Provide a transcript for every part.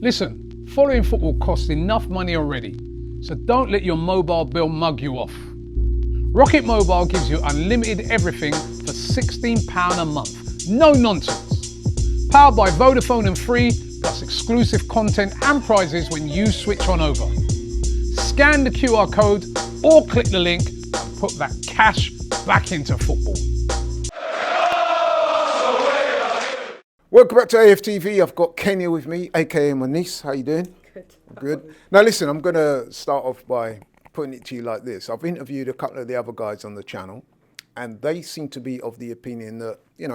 Listen, following football costs enough money already, so don't let your mobile bill mug you off. Rocket Mobile gives you unlimited everything for £16 a month. No nonsense. Powered by Vodafone and Free, plus exclusive content and prizes when you switch on over. Scan the QR code or click the link and put that cash back into football. Welcome back to AFTV. I've got Kenyah with me, aka my niece. How you doing? Good. Good. Now listen, I'm going to start off by putting it to you like this. I've interviewed a couple of the other guys on the channel, and they seem to be of the opinion that, it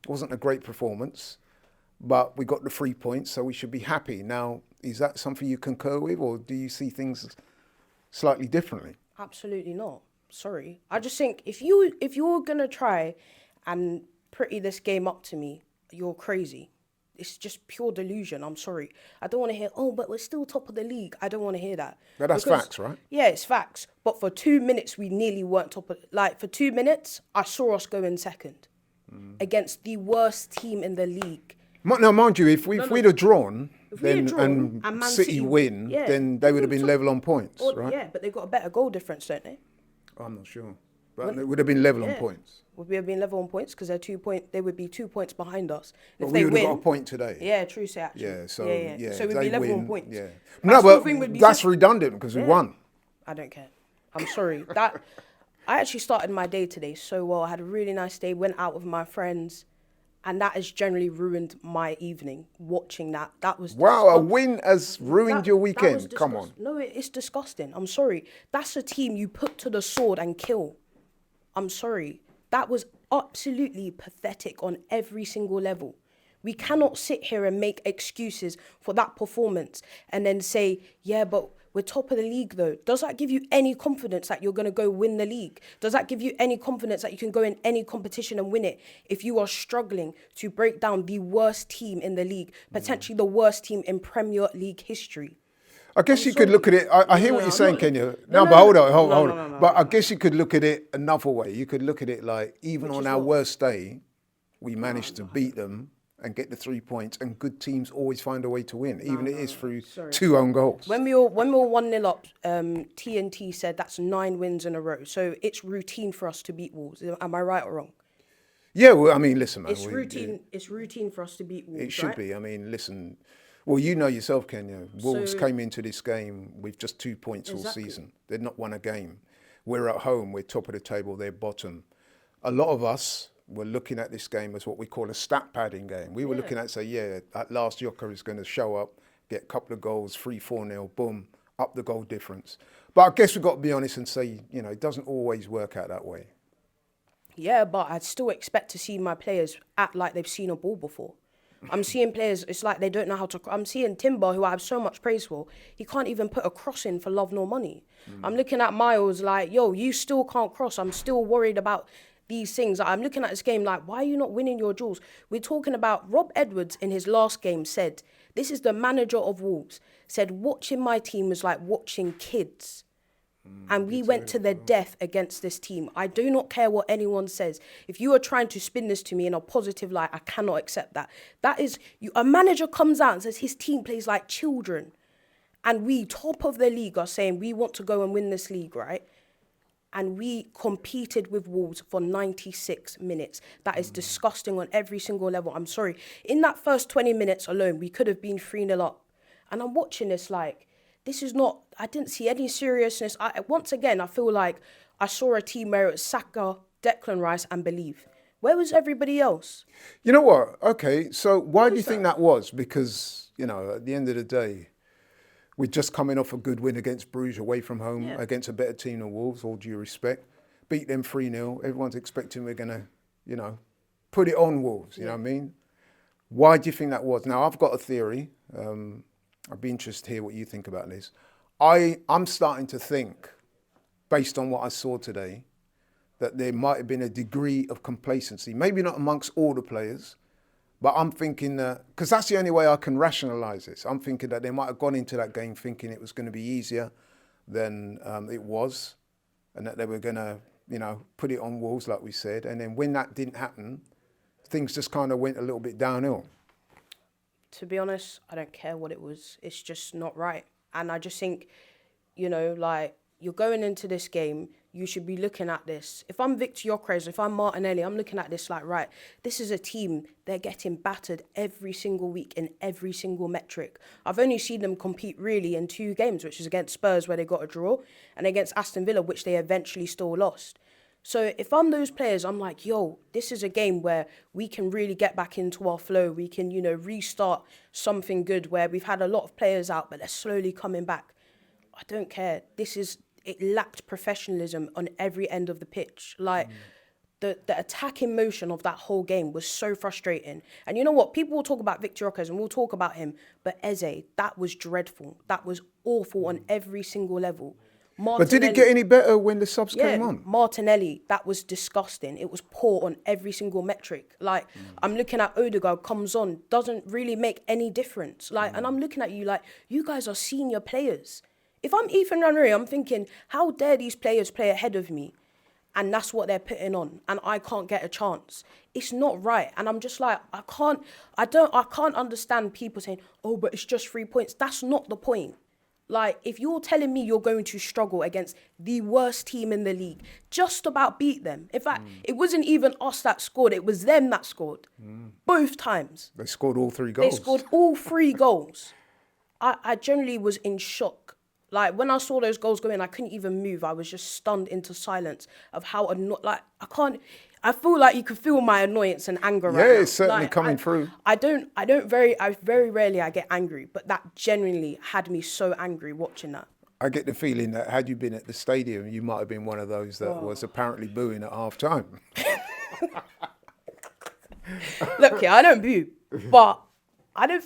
wasn't a great performance, but we got the 3 points, so we should be happy. Now, is that something you concur with, or do you see things slightly differently? Absolutely not. Sorry. I just think if you're gonna try and pretty this game up to me, you're crazy. It's just pure delusion. I'm sorry. I don't want to hear, but we're still top of the league. I don't want to hear that. But that's facts, right? Yeah, it's facts. But for 2 minutes, we nearly weren't top of... for 2 minutes, I saw us go in second against the worst team in the league. Now, mind you, if we'd have drawn, and and Man City win, then they would have been level on points, right? Yeah, but they've got a better goal difference, don't they? I'm not sure. But it would have been level on points. Would we have been level on points? Because they would be 2 points behind us. But if we would have got a point today. Yeah, true, say actually. Yeah, so So we'd be level on points. Yeah. No, but that's redundant because we won. I don't care. I'm sorry. I actually started my day today so well. I had a really nice day, went out with my friends, and that has generally ruined my evening, watching that. That was... Wow, a win has ruined your weekend. Come on. No, it's disgusting. I'm sorry. That's a team you put to the sword and kill. I'm sorry. That was absolutely pathetic on every single level. We cannot sit here and make excuses for that performance and then say, yeah, but we're top of the league though. Does that give you any confidence that you're going to go win the league? Does that give you any confidence that you can go in any competition and win it if you are struggling to break down the worst team in the league, potentially the worst team in Premier League history? I guess you could look at it. I hear what you're saying, Kenyah. No, but hold on. But I guess you could look at it another way. You could look at it like, even on our worst day, we managed to beat them and get the 3 points. And good teams always find a way to win, even if it is through 2 own goals. When we were 1-0 up, TNT said that's 9 wins in a row. So it's routine for us to beat Wolves. Am I right or wrong? Yeah, well, I mean, listen, man. It's routine. It's routine for us to beat Wolves. It should be. I mean, listen. Well, you know yourself, Kenyah. Wolves came into this game with just 2 points all season. They'd not won a game. We're at home. We're top of the table. They're bottom. A lot of us were looking at this game as what we call a stat padding game. We were looking at, that last Yoker is going to show up, get a couple of goals, 3-4-0, boom, up the goal difference. But I guess we've got to be honest and say, it doesn't always work out that way. Yeah, but I'd still expect to see my players act like they've seen a ball before. I'm seeing players, it's like they don't know how to... I'm seeing Timber, who I have so much praise for, he can't even put a cross in for love nor money. I'm looking at Miles like, yo, you still can't cross. I'm still worried about these things. I'm looking at this game like, why are you not winning your duels? We're talking about Rob Edwards in his last game said, this is the manager of Wolves, said watching my team was like watching kids. And we went to the death against this team. I do not care what anyone says. If you are trying to spin this to me in a positive light, I cannot accept that. That is, a manager comes out and says his team plays like children. And we, top of the league, are saying we want to go and win this league, right? And we competed with Wolves for 96 minutes. That is disgusting on every single level. I'm sorry. In that first 20 minutes alone, we could have been 3-0 up. And I'm watching this like... This is not... I didn't see any seriousness. Once again, I feel like I saw a team where it was Saka, Declan Rice and Believe. Where was everybody else? You know what? Okay, so why do you think that was? Because, at the end of the day, we're just coming off a good win against Bruges away from home, against a better team than Wolves, all due respect. Beat them 3-0. Everyone's expecting we're going to, put it on Wolves, you know what I mean? Why do you think that was? Now, I've got a theory. I'd be interested to hear what you think about this. I'm starting to think, based on what I saw today, that there might have been a degree of complacency, maybe not amongst all the players, but I'm thinking that, because that's the only way I can rationalise this, I'm thinking that they might have gone into that game thinking it was going to be easier than it was, and that they were going to, put it on Wolves, like we said, and then when that didn't happen, things just kind of went a little bit downhill. To be honest, I don't care what it was. It's just not right. And I just think, you know, like, you're going into this game, you should be looking at this. If I'm Victor Gyökeres, if I'm Martinelli, I'm looking at this like, right, this is a team, they're getting battered every single week in every single metric. I've only seen them compete really in 2 games, which is against Spurs where they got a draw, and against Aston Villa, which they eventually still lost. So if I'm those players, I'm like, yo, this is a game where we can really get back into our flow. We can, you know, restart something good where we've had a lot of players out, but they're slowly coming back. I don't care. It lacked professionalism on every end of the pitch. Like, the attacking motion of that whole game was so frustrating. And you know what? People will talk about Victor Gyökeres and we'll talk about him, but Eze, that was dreadful. That was awful on every single level. But did it get any better when the subs came on? Martinelli, that was disgusting. It was poor on every single metric. Like, I'm looking at Odegaard, comes on, doesn't really make any difference. Like, and I'm looking at you like, you guys are senior players. If I'm Ethan Rannery, I'm thinking, how dare these players play ahead of me? And that's what they're putting on, and I can't get a chance. It's not right. And I'm just like, I can't understand people saying, oh, but it's just 3 points. That's not the point. Like, if you're telling me you're going to struggle against the worst team in the league, just about beat them. In fact, it wasn't even us that scored. It was them that scored. Both times. They scored all 3 goals. They scored all 3 goals. I generally was in shock. Like, when I saw those goals go in, I couldn't even move. I was just stunned into silence of how I feel like you could feel my annoyance and anger right now. Yeah, it's certainly coming through. I very rarely I get angry, but that genuinely had me so angry watching that. I get the feeling that had you been at the stadium, you might have been one of those that was apparently booing at half time. Look, I don't boo, but I wouldn't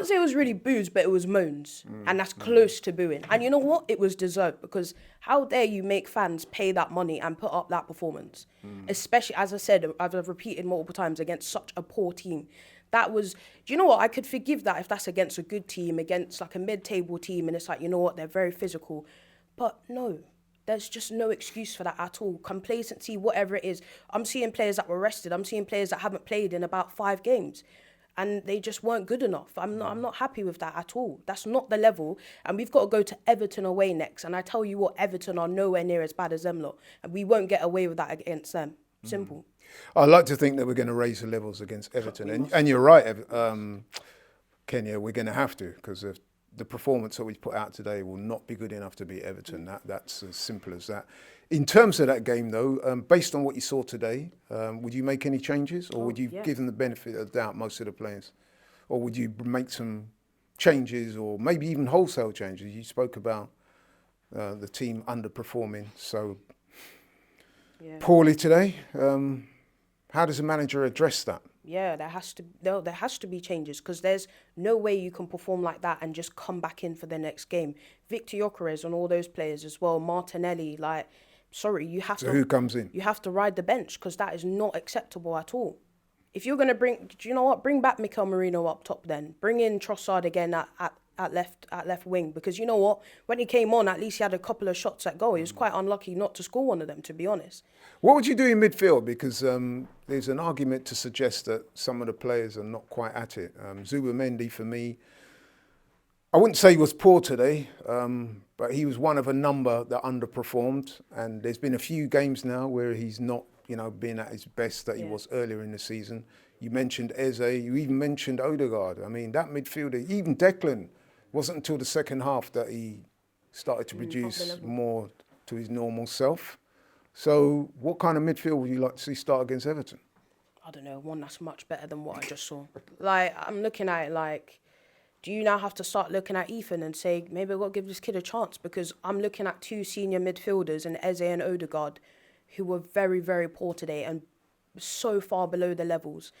say it was really boos, but it was moans. And that's close to booing. And you know what? It was deserved, because how dare you make fans pay that money and put up that performance? Especially, as I said, as I've repeated multiple times, against such a poor team. That was, do you know what? I could forgive that if that's against a good team, against like a mid-table team, and it's like, you know what? They're very physical. But no, there's just no excuse for that at all. Complacency, whatever it is. I'm seeing players that were rested. I'm seeing players that haven't played in about 5 games. And they just weren't good enough. I'm not happy with that at all. That's not the level. And we've got to go to Everton away next. And I tell you what, Everton are nowhere near as bad as them lot. And we won't get away with that against them. Simple. I like to think that we're going to raise the levels against Everton. And you're right, Kenyah, we're going to have to, because the performance that we've put out today will not be good enough to beat Everton. That's as simple as that. In terms of that game, though, based on what you saw today, would you make any changes, or would you give them the benefit of the doubt, most of the players? Or would you make some changes, or maybe even wholesale changes? You spoke about the team underperforming so poorly today. How does a manager address that? Yeah, there has to be changes, because there's no way you can perform like that and just come back in for the next game. Victor Gyökeres and all those players as well, Martinelli, you have to... So who comes in? You have to ride the bench, because that is not acceptable at all. If you're going to bring... Do you know what? Bring back Mikel Merino up top then. Bring in Trossard again at left wing, because you know what? When he came on, at least he had a couple of shots at goal. He was quite unlucky not to score one of them, to be honest. What would you do in midfield? Because there's an argument to suggest that some of the players are not quite at it. Zubimendi, for me, I wouldn't say he was poor today, but he was one of a number that underperformed. And there's been a few games now where he's not, been at his best that he was earlier in the season. You mentioned Eze, you even mentioned Odegaard. I mean, that midfielder, even Declan, wasn't until the second half that he started to produce more to his normal self. So what kind of midfield would you like to see start against Everton? I don't know, one that's much better than what I just saw. I'm looking at it do you now have to start looking at Ethan and say, maybe I've got to give this kid a chance? Because I'm looking at 2 senior midfielders in Eze and Odegaard who were very, very poor today and so far below the levels.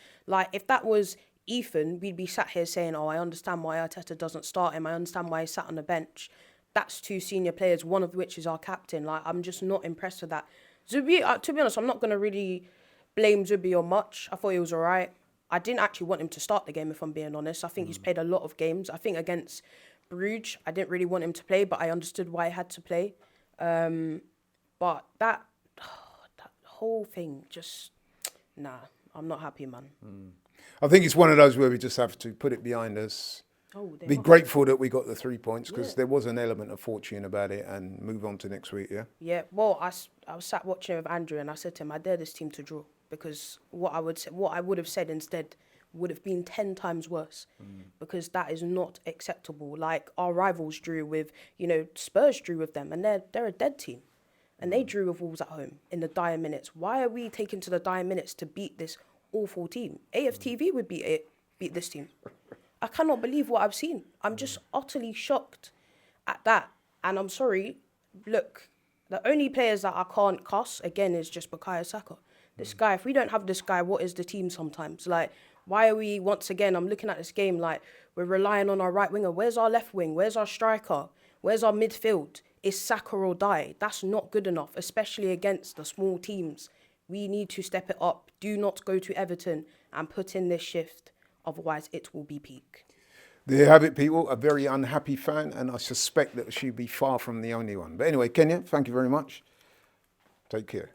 If that was Ethan, we'd be sat here saying, oh, I understand why Arteta doesn't start him. I understand why he's sat on the bench. That's 2 senior players, one of which is our captain. I'm just not impressed with that. Zubi, to be honest, I'm not going to really blame Zubi on much. I thought he was all right. I didn't actually want him to start the game, if I'm being honest. I think he's played a lot of games. I think against Bruges, I didn't really want him to play, but I understood why he had to play. But that whole thing just... Nah, I'm not happy, man. I think it's one of those where we just have to put it behind us. Be grateful that we got the 3 points, because there was an element of fortune about it, and move on to next week, yeah? Yeah, well, I was sat watching with Andrew, and I said to him, I dare this team to draw, because what I would have said instead would have been 10 times worse, because that is not acceptable. Like, our rivals drew with, Spurs drew with them, and they're a dead team. And they drew with Wolves at home in the dire minutes. Why are we taking to the dire minutes to beat this awful team? AFTV would beat this team. I cannot believe what I've seen. I'm just utterly shocked at that. And I'm sorry, look, the only players that I can't cuss, again, is just Bukayo Saka. This guy, if we don't have this guy, what is the team sometimes? Like, why are we, once again, I'm looking at this game like we're relying on our right winger. Where's our left wing? Where's our striker? Where's our midfield? It's Saka or die. That's not good enough, especially against the small teams. We need to step it up. Do not go to Everton and put in this shift. Otherwise, it will be peak. There you have it, people. A very unhappy fan, and I suspect that she'd be far from the only one. But anyway, Kenyah, thank you very much. Take care.